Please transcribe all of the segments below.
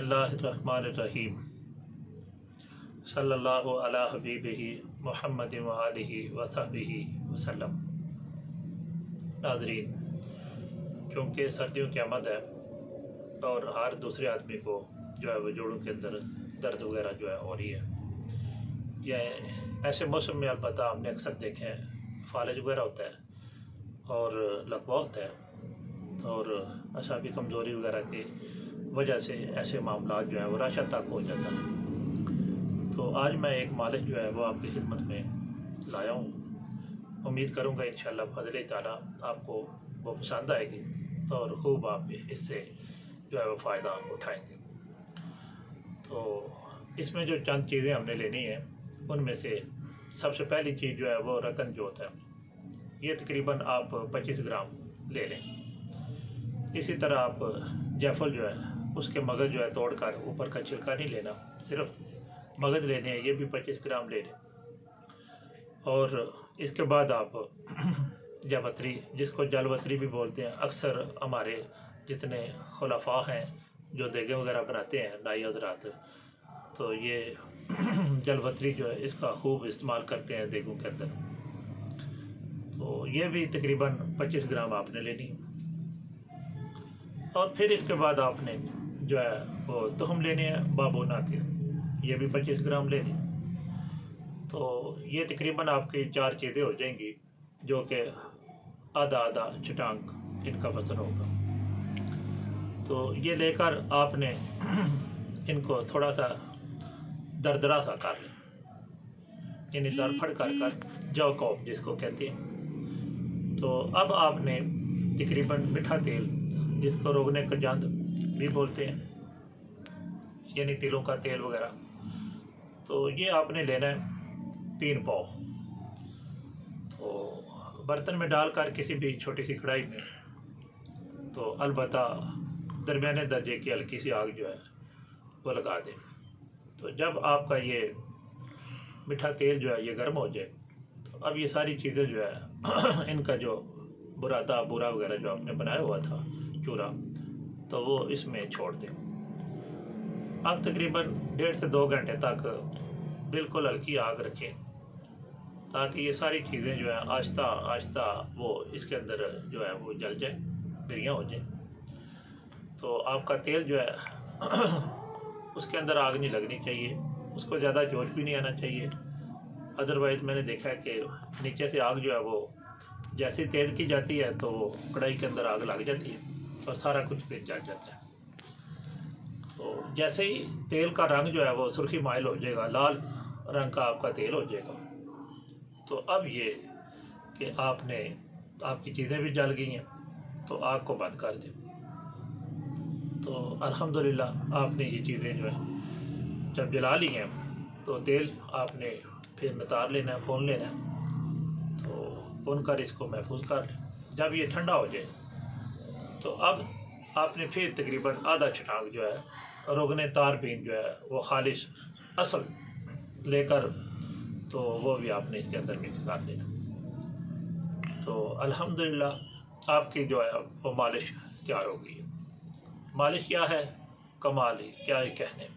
बिस्मिल्लाहिर्रहमानिर्रहीम सल्लल्लाहु अला हबीबिही मुहम्मद व आलिही व सहबिही वसल्लम। नाज़रीन, चूँकि सर्दियों की आमद है और हर दूसरे आदमी को जो है वो जोड़ों के अंदर दर्द वगैरह जो है हो रही है, यह ऐसे मौसम में अलबत्ता हमने अक्सर देखे हैं फालिज वगैरह होता है और लकवा होता है और असाबी कमज़ोरी वगैरह की वजह से ऐसे मामला जो है वो राशा तक हो जाता है। तो आज मैं एक मालिश जो है वो आपकी खिदमत में लाया हूँ। उम्मीद करूँगा इंशाअल्लाह फज़ल ताला आपको वो पसंद आएगी और खूब आप इससे जो है वो फ़ायदा उठाएंगे। तो इसमें जो चंद चीज़ें हमने लेनी है उनमें से सबसे पहली चीज़ जो है वो रतन जोत है। ये तकरीबन आप 25 ग्राम ले लें। इसी तरह आप जायफल जो है उसके मगज़ जो है तोड़कर ऊपर का छिलका नहीं लेना, सिर्फ मगज़ लेने हैं, ये भी 25 ग्राम ले लें। और इसके बाद आप जावत्री, जिसको जलवत्री भी बोलते हैं, अक्सर हमारे जितने खुलफा हैं जो देगे वगैरह बनाते हैं नाई हज़रात, तो ये जलवत्री जो है इसका खूब इस्तेमाल करते हैं देगों के अंदर। तो ये भी तकरीबन 25 ग्राम आपने लेनी। और फिर इसके बाद आपने जो है वो तुहम लेने हैं बाबूना के, ये भी 25 ग्राम लेने। तो ये तकरीबन आपकी 4 चीज़ें हो जाएंगी जो कि आधा आधा चटांक इनका वज़न होगा। तो ये लेकर आपने इनको थोड़ा सा दरदरा सा कर लें, इन्हें दरफड़ कर जौ कौप जिसको कहते हैं। तो अब आपने तकरीबन मीठा तेल, जिसको रोगने का जंद भी बोलते हैं, यानी तिलों का तेल वगैरह, तो ये आपने लेना है 3 पाव। तो बर्तन में डालकर किसी भी छोटी सी कढ़ाई में, तो अलबत्ता दरमियाने दर्जे की हल्की सी आग जो है वो लगा दें। तो जब आपका ये मीठा तेल जो है ये गर्म हो जाए, तो अब ये सारी चीज़ें जो है इनका जो बुरादा बुरा वगैरह जो आपने बनाया हुआ था चूरा, तो वो इसमें छोड़ दें। अब तकरीबन 1.5 से 2 घंटे तक बिल्कुल हल्की आग रखें, ताकि ये सारी चीज़ें जो है आहिस्ता आहिस्ता वो इसके अंदर जो है वो जल जाए, बिरियाँ हो जाए। तो आपका तेल जो है उसके अंदर आग नहीं लगनी चाहिए, उसको ज़्यादा जोश भी नहीं आना चाहिए। अदरवाइज़ मैंने देखा है कि नीचे से आग जो है वो जैसे तेल की जाती है तो वो कढ़ाई के अंदर आग लग जाती है और सारा कुछ फिर जल जाता है। तो जैसे ही तेल का रंग जो है वो सुर्खी माइल हो जाएगा, लाल रंग का आपका तेल हो जाएगा, तो अब ये कि आपकी चीज़ें भी जल गई हैं, तो आग को बंद कर दें। तो अल्हम्दुलिल्लाह आपने ये चीज़ें जो है जब जला ली हैं, तो तेल आपने फिर नितार लेना है, भून लेना है। तो भून कर इसको महफूज कर लें। जब ये ठंडा हो जाए, तो अब आपने फिर तकरीबन आधा चटांक जो है रोगने तारबीन जो है वो खालिश असल लेकर, तो वो भी आपने इसके अंदर मिक्स कर देना। तो अल्हम्दुलिल्लाह आपकी जो है वो मालिश तैयार हो गई है। मालिश क्या है, कमाल ही क्या ही कहने,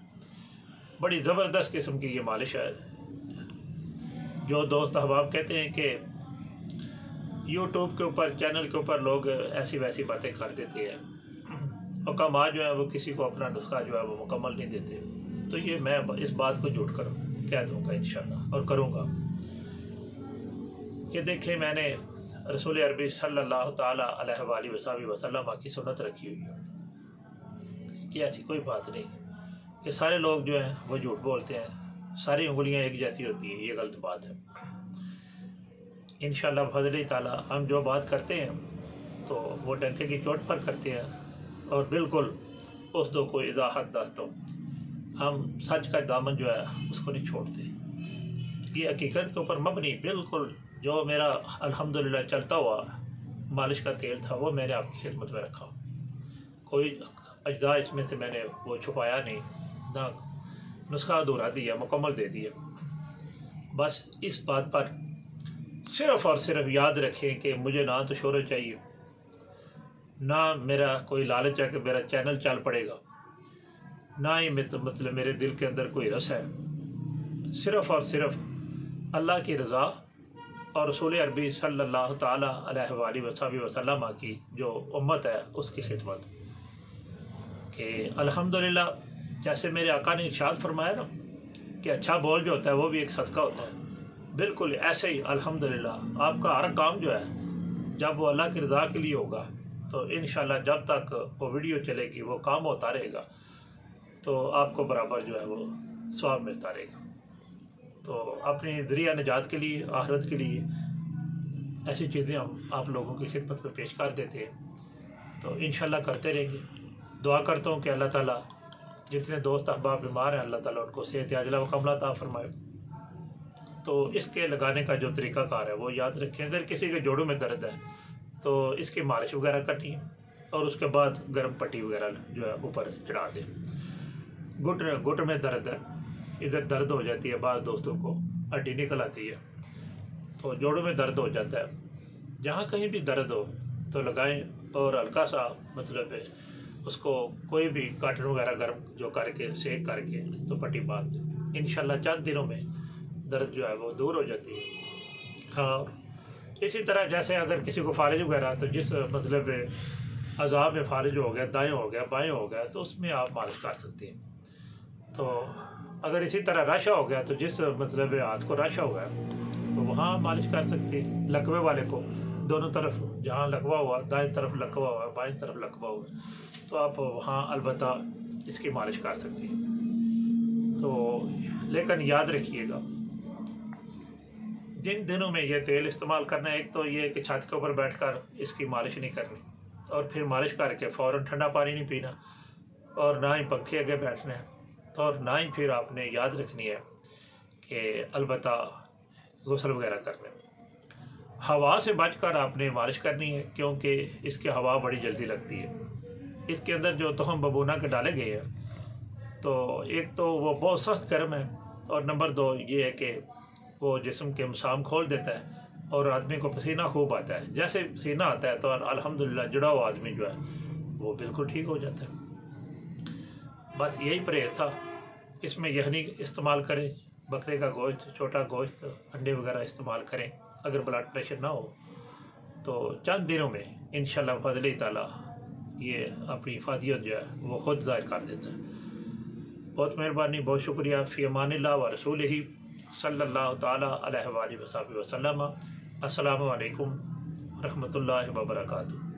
बड़ी ज़बरदस्त किस्म की ये मालिश है। जो दोस्त अहबाब कहते हैं कि यूट्यूब के ऊपर, चैनल के ऊपर लोग ऐसी वैसी बातें कर देते हैं, हुक्कामा जो है वो किसी को अपना नुस्खा जो है वो मुकम्मल नहीं देते, तो ये मैं इस बात को झूठ कर कह दूँगा इंशाअल्लाह और करूँगा। ये देखें, मैंने रसूल अरबी सल्लल्लाहु ताला अलैहि वसल्लम की सुन्नत रखी हुई है कि ऐसी कोई बात नहीं कि सारे लोग जो हैं वो झूठ बोलते हैं, सारी उंगलियां एक जैसी होती हैं, ये गलत बात है। इंशाअल्लाह फज़ल ताला हम जो बात करते हैं तो वो डंके की चोट पर करते हैं और बिल्कुल उस दो को इजाहत दस्तों, हम सच का दामन जो है उसको नहीं छोड़ते। ये हकीकत के ऊपर मबनी बिल्कुल जो मेरा अल्हम्दुलिल्लाह चलता हुआ मालिश का तेल था वो मैंने आपकी खिदमत में रखा। कोई अज्जा इसमें से मैंने वो छुपाया नहीं, ना नुस्खा अधूरा दिया, मुकम्मल दे दिया। बस इस बात पर सिर्फ़ और सिर्फ याद रखें कि मुझे ना तो शोहरत चाहिए, ना मेरा कोई लालच है कि मेरा चैनल चल पड़ेगा, نہ ہی مطلب میرے دل کے اندر کوئی رس ہے، صرف اور صرف اللہ کی رضا اور رسول عربی صلی اللہ تعالیٰ علیہ وآلہ وسلم کی جو امت ہے اس کی خدمت، کہ الحمدللہ جیسے میرے آقا نے ارشاد فرمایا نا کہ اچھا بول جو ہوتا ہے وہ بھی ایک صدقہ ہوتا ہے، بالکل ایسے ہی الحمدللہ آپ کا ہر کام جو ہے جب وہ اللہ کی رضا کے لیے ہوگا تو انشاءاللہ جب تک وہ ویڈیو چلے گی وہ کام ہوتا رہے گا تو آپ کو برابر جو ہے وہ ثواب ملتا رہے گا۔ تو اپنی ذریعہ نجات کے لیے، آخرت کے لیے ایسی چیزیں ہم آپ لوگوں کی خدمت میں پیش کر دیتے ہیں، تو انشاءاللہ کرتے رہیں گے۔ دعا کرتا ہوں کہ اللہ تعالیٰ جتنے دوست احباب بیمار ہیں اللہ تعالیٰ ان کو صحت عاجلہ و کاملہ عطا فرمائے۔ تو اس کے لگانے کا جو طریقہ کار ہے وہ یاد رکھیں۔ اگر کسی کے جوڑوں میں درد ہے تو اس کی مالش وغیرہ کرنی ہے اور اس کے بعد گرم پٹی وغیرہ جو ہے اوپر چڑھا دیں۔ گھٹ میں درد ہے، ادھر درد ہو جاتی ہے، بعض دوستوں کو ہڈی نکل آتی ہے، تو جوڑوں میں درد ہو جاتا ہے، جہاں کہیں بھی درد ہو تو لگائیں اور ہلکا سا مطلب اس کو کوئی بھی کاٹن وغیرہ گرم جو کر کے سیک کر کے تو پٹی باندھ دیں، انشاءاللہ چند دنوں میں درد جو ہے وہ دور ہو جاتی ہے۔ ہاں اسی طرح جیسے اگر کسی کو فالج وغیرہ تو جس مطلب عذاب میں فالج ہو گیا، دائیں ہو گیا، بائیں ہو گیا تو اس میں آپ مالش کر سکتے ہیں۔ تو اگر اسی طرح راشا ہو گیا تو جس مطلب ہاتھ کو راشا ہوا ہے تو وہاں مالش کر سکتے ہیں۔ لکوے والے کو دونوں طرف جہاں لکوا ہوا، دائیں طرف لکوا ہوا، بائیں طرف لکوا ہوا، تو آپ وہاں البتہ اس کی مالش کر سکتے ہیں۔ تو لیکن یاد رکھیے گا جن دنوں میں یہ تیل استعمال کرنا ہے، ایک تو یہ کہ چھت کے اوپر بیٹھ کر اس کی مالش نہیں کرنی اور پھر مالش کر کے فوراً ٹھنڈا پانی نہیں پینا اور نہ ہی پنکھے آگے بیٹھنا ہے اور نہ ہی پھر آپ نے یاد رکھنی ہے کہ البتہ غسل وغیرہ کرنا ہے۔ ہوا سے بچ کر آپ نے مالش کرنی ہے کیونکہ اس کی ہوا بڑی جلدی لگتی ہے۔ اس کے اندر جو تخم ببونا کے ڈالے گئے ہیں تو ایک تو وہ بہت سخت گرم ہے اور نمبر دو یہ ہے کہ وہ جسم کے مسام کھول دیتا ہے اور آدمی کو پسینہ خوب آتا ہے۔ جیسے پسینہ آتا ہے تو الحمدللہ جڑا ہوا آدمی جو ہے وہ بالکل ٹھیک ہو جاتا ہے۔ بس یہی پرہیز تھا۔ اس میں یخنی استعمال کریں، بکرے کا گوشت، چھوٹا گوشت، انڈے وغیرہ استعمال کریں۔ اگر بلڈ پریشر نہ ہو تو چند دنوں میں انشاءاللہ فضل تعالیٰ یہ اپنی افادیت جو ہے وہ خود ظاہر کر دیتا ہے۔ بہت مہربانی، بہت شکریہ۔ فی امان اللہ و رسولہ صلی اللہ تعالیٰ علیہ وآلہ وسلم۔ السلام علیکم ورحمۃ اللہ وبرکاتہ۔